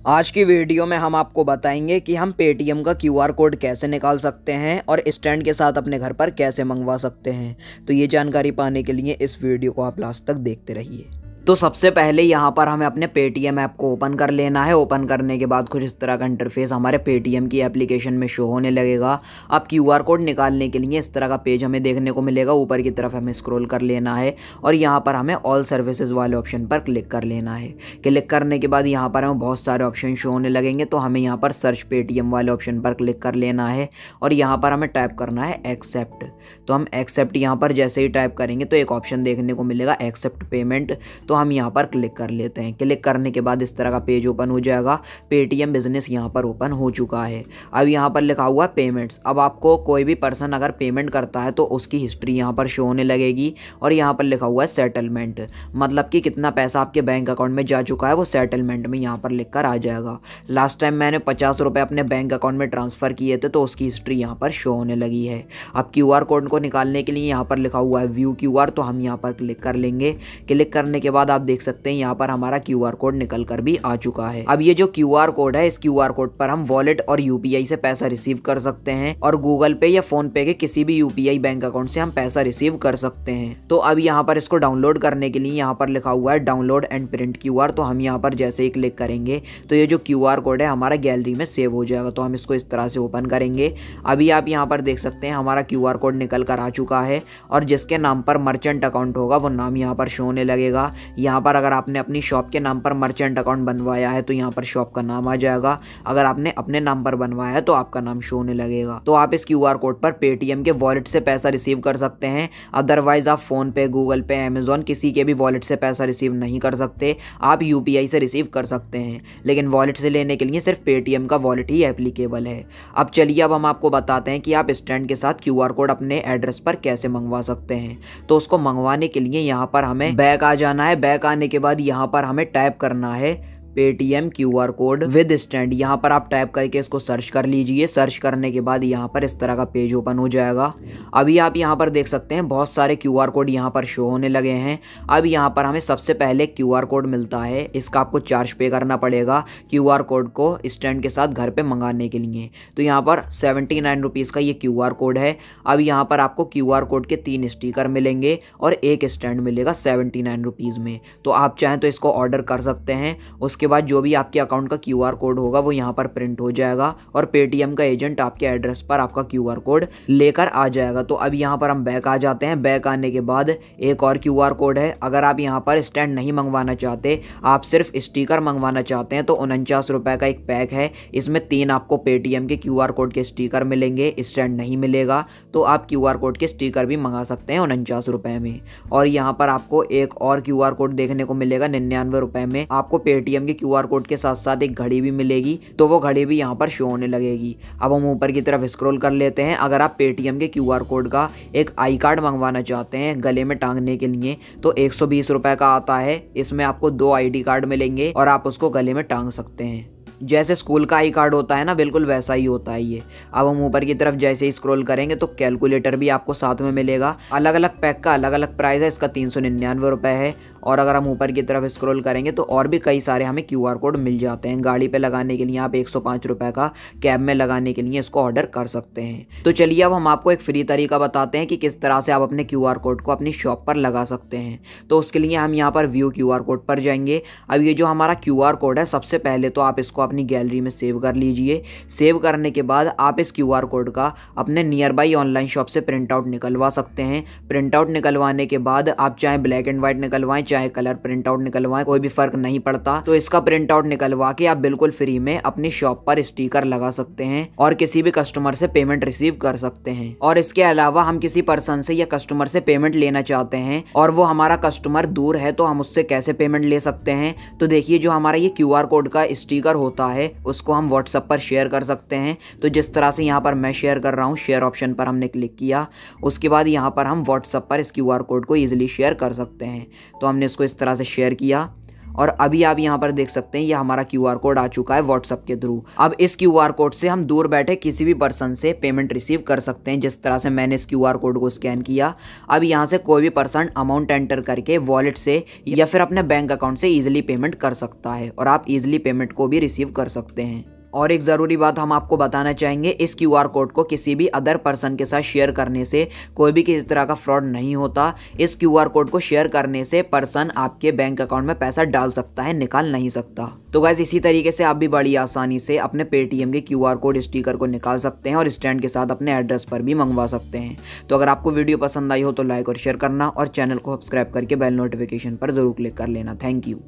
आज की वीडियो में हम आपको बताएंगे कि हम पेटीएम का क्यूआर कोड कैसे निकाल सकते हैं और स्टैंड के साथ अपने घर पर कैसे मंगवा सकते हैं। तो ये जानकारी पाने के लिए इस वीडियो को आप लास्ट तक देखते रहिए। तो सबसे पहले यहाँ पर हमें अपने पेटीएम ऐप को ओपन कर लेना है। ओपन करने के बाद कुछ इस तरह का इंटरफेस हमारे पेटीएम की एप्लीकेशन में शो होने लगेगा। अब क्यूआर कोड निकालने के लिए इस तरह का पेज हमें देखने को मिलेगा। ऊपर की तरफ हमें स्क्रॉल कर लेना है और यहाँ पर हमें ऑल सर्विसेज वाले ऑप्शन पर क्लिक कर लेना है। क्लिक करने के बाद यहाँ पर हमें बहुत सारे ऑप्शन शो होने लगेंगे। तो हमें यहाँ पर सर्च पेटीएम वाले ऑप्शन पर क्लिक कर लेना है और यहाँ पर हमें टाइप करना है एक्सेप्ट। तो हम एक्सेप्ट यहाँ पर जैसे ही टाइप करेंगे तो एक ऑप्शन देखने को मिलेगा एक्सेप्ट पेमेंट। तो हम यहाँ पर क्लिक कर लेते हैं। क्लिक करने के बाद इस तरह का पेज ओपन हो जाएगा। पेटीएम बिजनेस यहाँ पर ओपन हो चुका है। अब यहाँ पर लिखा हुआ है पेमेंट्स। अब आपको कोई भी पर्सन अगर पेमेंट करता है तो उसकी हिस्ट्री यहाँ पर शो होने लगेगी और यहाँ पर लिखा हुआ है सेटलमेंट, मतलब कि कितना पैसा आपके बैंक अकाउंट में जा चुका है वो सेटलमेंट में यहाँ पर लिख कर आ जाएगा। लास्ट टाइम मैंने 50 रुपये अपने बैंक अकाउंट में ट्रांसफ़र किए थे तो उसकी हिस्ट्री यहाँ पर शो होने लगी है। अब क्यूआर कोड को निकालने के लिए यहाँ पर लिखा हुआ है व्यू क्यूआर, तो हम यहाँ पर क्लिक कर लेंगे। क्लिक करने के बाद आप देख सकते हैं यहाँ पर हमारा क्यूआर कोड निकल कर भी आ चुका है। अब ये जो क्यूआर कोड है, इस क्यूआर कोड पर हम वॉलेट और यूपीआई से पैसा रिसीव कर सकते हैं और गूगल पे या फोन पे के किसी भी यूपीआई बैंक अकाउंट से हम पैसा रिसीव कर सकते हैं। तो अब यहाँ पर इसको डाउनलोड करने के लिए यहाँ पर लिखा हुआ है डाउनलोड एंड प्रिंट क्यूआर। तो हम यहाँ पर जैसे ही क्लिक करेंगे तो ये जो क्यूआर कोड है हमारा गैलरी में सेव हो जाएगा। तो हम इसको इस तरह से ओपन करेंगे। अभी आप यहाँ पर देख सकते हैं हमारा क्यूआर कोड निकल कर आ चुका है और जिसके नाम पर मर्चेंट अकाउंट होगा वो नाम यहाँ पर शो होने लगेगा। यहाँ पर अगर आपने अपनी शॉप के नाम पर मर्चेंट अकाउंट बनवाया है तो यहाँ पर शॉप का नाम आ जाएगा। अगर आपने अपने नाम पर बनवाया है तो आपका नाम शो होने लगेगा। तो आप इस क्यूआर कोड पर पेटीएम के वॉलेट से पैसा रिसीव कर सकते हैं। अदरवाइज आप फोन पे, गूगल पे, अमेजॉन किसी के भी वॉलेट से पैसा रिसीव नहीं कर सकते। आप यूपीआई से रिसीव कर सकते हैं, लेकिन वॉलेट से लेने के लिए सिर्फ पेटीएम का वॉलेट ही एप्लीकेबल है। अब चलिए अब हम आपको बताते हैं कि आप स्टैंड के साथ क्यूआर कोड अपने एड्रेस पर कैसे मंगवा सकते हैं। तो उसको मंगवाने के लिए यहाँ पर हमें बैक आ जाना है। बैक आने के बाद यहाँ पर हमें टाइप करना है Paytm QR code with stand. यहाँ पर आप टाइप करके इसको सर्च कर लीजिए। सर्च करने के बाद यहाँ पर इस तरह का पेज ओपन हो जाएगा। अभी आप यहाँ पर देख सकते हैं बहुत सारे क्यूआर कोड यहाँ पर शो होने लगे हैं। अब यहाँ पर हमें सबसे पहले क्यूआर कोड मिलता है, इसका आपको चार्ज पे करना पड़ेगा क्यूआर कोड को स्टैंड के साथ घर पे मंगाने के लिए। तो यहाँ पर 79 रुपीज़ का ये क्यूआर कोड है। अब यहाँ पर आपको क्यूआर कोड के 3 स्टिकर मिलेंगे और एक स्टैंड मिलेगा 79 रुपीज़ में। तो आप चाहें तो इसको ऑर्डर कर सकते हैं। उसके बाद जो भी आपके अकाउंट का क्यूआर कोड होगा वो यहाँ पर प्रिंट हो जाएगा और पेटीएम का एजेंट आपके एड्रेस पर आपका क्यूआर कोड लेकर आ जाएगा। तो अब यहाँ पर हम बैक आ जाते हैं। बैक आने के बाद एक और क्यूआर कोड है। अगर आप यहाँ पर स्टैंड नहीं मंगवाना चाहते, आप सिर्फ स्टिकर मंगवाना चाहते हैं तो 49 रुपये का एक पैक है। इसमें 3 आपको पेटीएम के क्यूआर कोड के स्टिकर मिलेंगे, स्टैंड नहीं मिलेगा। तो आप क्यूआर कोड के स्टिकर भी मंगा सकते हैं 49 रुपये में। और यहाँ पर आपको एक और क्यूआर कोड देखने को मिलेगा 99 रुपये में। आपको पेटीएम के क्यूआर कोड के साथ साथ एक घड़ी भी मिलेगी, तो वो घड़ी भी यहाँ पर शो होने लगेगी। अब हम ऊपर की तरफ स्क्रॉल कर लेते हैं। अगर आप पेटीएम के क्यूआर कोड का एक आई कार्ड मंगवाना चाहते हैं गले में टांगने के लिए तो 120 रुपये का आता है। इसमें आपको 2 आईडी कार्ड मिलेंगे और आप उसको गले में टांग सकते हैं। जैसे स्कूल का आई कार्ड होता है ना, बिल्कुल वैसा ही होता है ये। अब हम ऊपर की तरफ जैसे ही स्क्रॉल करेंगे तो कैलकुलेटर भी आपको साथ में मिलेगा। अलग अलग पैक का अलग अलग प्राइस है। इसका 399 रुपये है। और अगर हम ऊपर की तरफ स्क्रॉल करेंगे तो और भी कई सारे हमें क्यूआर कोड मिल जाते हैं। गाड़ी पे लगाने के लिए आप 105 रुपये का, कैब में लगाने के लिए इसको ऑर्डर कर सकते हैं। तो चलिए अब हम आपको एक फ्री तरीका बताते हैं कि किस तरह से आप अपने क्यूआर कोड को अपनी शॉप पर लगा सकते हैं। तो उसके लिए हम यहाँ पर व्यू क्यूआर कोड पर जाएंगे। अब ये जो हमारा क्यूआर कोड है, सबसे पहले तो आप इसको अपनी गैलरी में सेव कर लीजिए। सेव करने के बाद आप इस क्यूआर कोड का अपने नियर बाई ऑनलाइन शॉप से प्रिंट आउट निकलवा सकते हैं। प्रिंट आउट निकलवाने के बाद आप चाहे ब्लैक एंड व्हाइट निकलवाएं, चाहे कलर प्रिंट आउट निकलवाएं, कोई भी फर्क नहीं पड़ता। तो इसका प्रिंट आउट निकलवा के आप बिल्कुल फ्री में अपनी शॉप पर स्टिकर लगा सकते हैं और किसी भी कस्टमर से पेमेंट रिसीव कर सकते हैं। और इसके अलावा हम किसी पर्सन से या कस्टमर से पेमेंट लेना चाहते हैं और वो हमारा कस्टमर दूर है तो हम उससे कैसे पेमेंट ले सकते हैं। तो देखिए जो हमारा ये क्यूआर कोड का स्टिकर होता है उसको हम व्हाट्सएप पर शेयर कर सकते हैं। तो जिस तरह से यहाँ पर मैं शेयर कर रहा हूँ, शेयर ऑप्शन पर हमने क्लिक किया। उसके बाद यहाँ पर हम व्हाट्सएप पर इस क्यूआर कोड को ईजिली शेयर कर सकते हैं। तो हमने इसको इस तरह से शेयर किया। और अभी आप यहाँ पर देख सकते हैं ये हमारा QR कोड आ चुका है व्हाट्सएप के थ्रू। अब इस QR कोड से हम दूर बैठे किसी भी पर्सन से पेमेंट रिसीव कर सकते हैं। जिस तरह से मैंने इस QR कोड को स्कैन किया, अब यहाँ से कोई भी पर्सन अमाउंट एंटर करके वॉलेट से या फिर अपने बैंक अकाउंट से ईजिली पेमेंट कर सकता है और आप ईजिली पेमेंट को भी रिसीव कर सकते हैं। और एक ज़रूरी बात हम आपको बताना चाहेंगे, इस QR कोड को किसी भी अदर पर्सन के साथ शेयर करने से कोई भी किसी तरह का फ्रॉड नहीं होता। इस QR कोड को शेयर करने से पर्सन आपके बैंक अकाउंट में पैसा डाल सकता है, निकाल नहीं सकता। तो गाइस इसी तरीके से आप भी बड़ी आसानी से अपने पेटीएम के QR कोड स्टिकर को निकाल सकते हैं और स्टैंड के साथ अपने एड्रेस पर भी मंगवा सकते हैं। तो अगर आपको वीडियो पसंद आई हो तो लाइक और शेयर करना और चैनल को सब्सक्राइब करके बेल नोटिफिकेशन पर जरूर क्लिक कर लेना। Thank you.